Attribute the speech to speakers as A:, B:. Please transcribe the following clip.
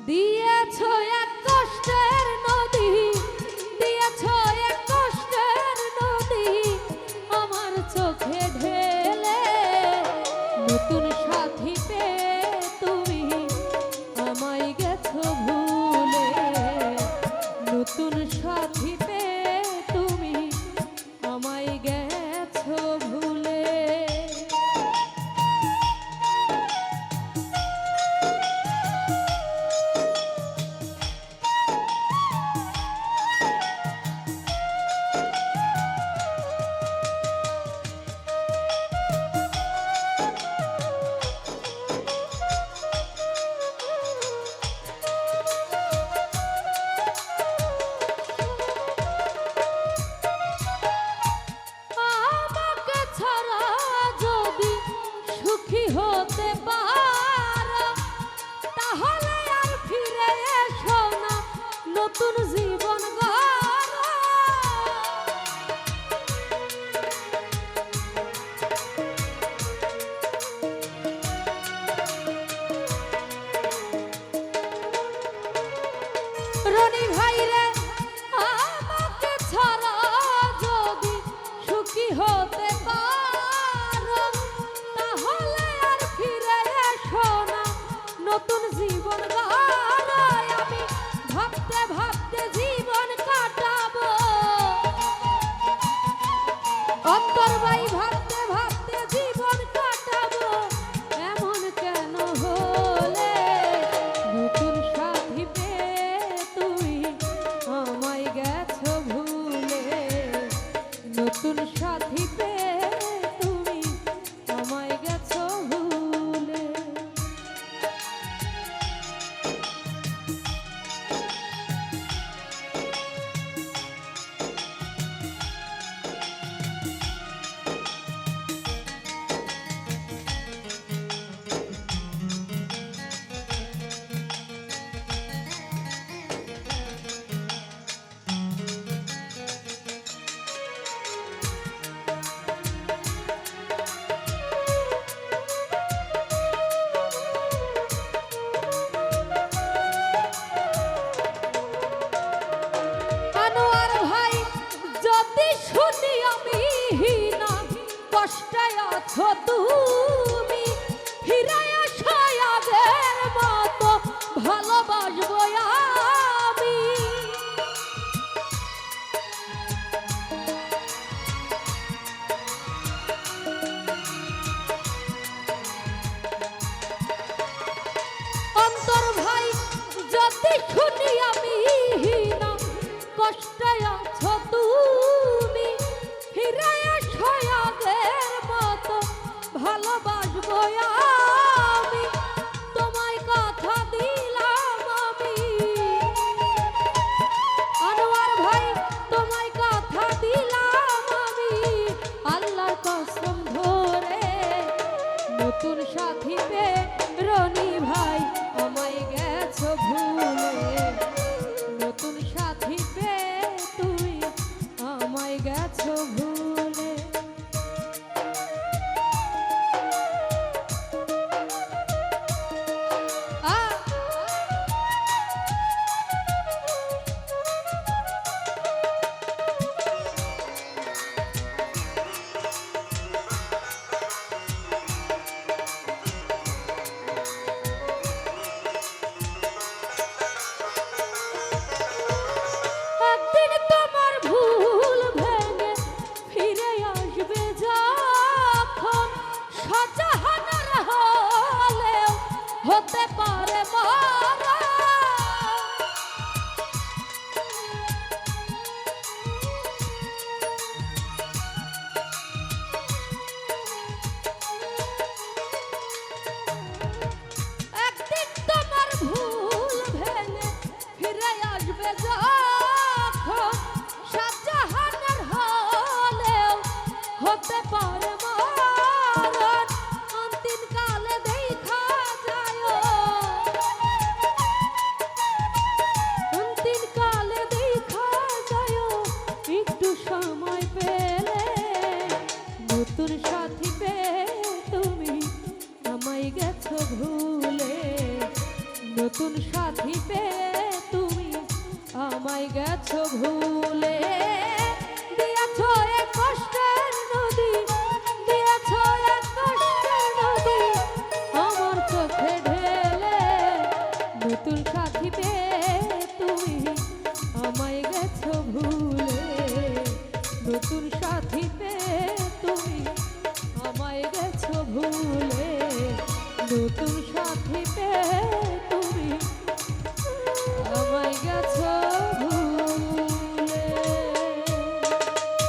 A: দিয়েছ এক কষ্টের নদী, দিয়েছ এক কষ্টের নদী আমার চোখে ঢেলে। নতুন সাথী পেয়ে তুমি আমায় গেছো ভুলে, নতুন সাথী পেয়ে তুমি আমায় গেছো ভুলে। হতে পারো তাহলে আর ফিরে এসো না, নতুন জীবন গড়ো। রনি ভাই রে আমাকে ছাড়া যদি সুখী হতে পারো তাহলে নতুন জীবন গড়ো। আমি ভাবতে ভাবতে জীবন কাটাবো, অন্তর ভাই ভাবতে ভাবতে জীবন কাটাবো। এমন কেন হলে নতুন সাথী পেয়ে তুমি আমায় গেছো ভুলে, নতুন সাথী পেয়ে তুমি আমায় গেছো ভুলে। শুনি আমি না কষ্টে আছো তুমি, ফিরে আসো আগের মতো ভালোবাসবো আমি। অন্তর ভাই যদি শুনি আমি না কষ্টে আছো তুমি, ফিরে আসো আগের মতো ভালোবাসবো আমি। তোমায় কথা দিলাম আমি আনোয়ার ভাই, তোমায় কথা দিলাম আমি আল্লাহর কসম ধরে। নতুন সাথী পেয়ে রনি ভাই আমায় গেছো ভুলে, নতুন সাথী পেয়ে তুমি আমায় গেছো ভুলে। একদিন তোমার ভুল ভেঙে ফিরে আসবে যখন, শাহজাহানের হলেও হতে পারে মারা। একদিন তোমার ভুল ভেঙে ফিরে আসবে যখন, শাহজাহানের হলেও হতে পারে মরণ। অন্তিম কালে দেখা যায় নতুন সাথী পেয়ে তুমি আমায় গেছো ভুলে দিয়েছো এক কষ্টের নদী দিয়েছো এক কষ্টের নদী আমার চোখে ঢেলে নতুন সাথী পেয়ে তুমি আমায় গেছো ভুলে নতুন সাথী পেয়ে তুমি আমায় গেছো ভুলে নতুন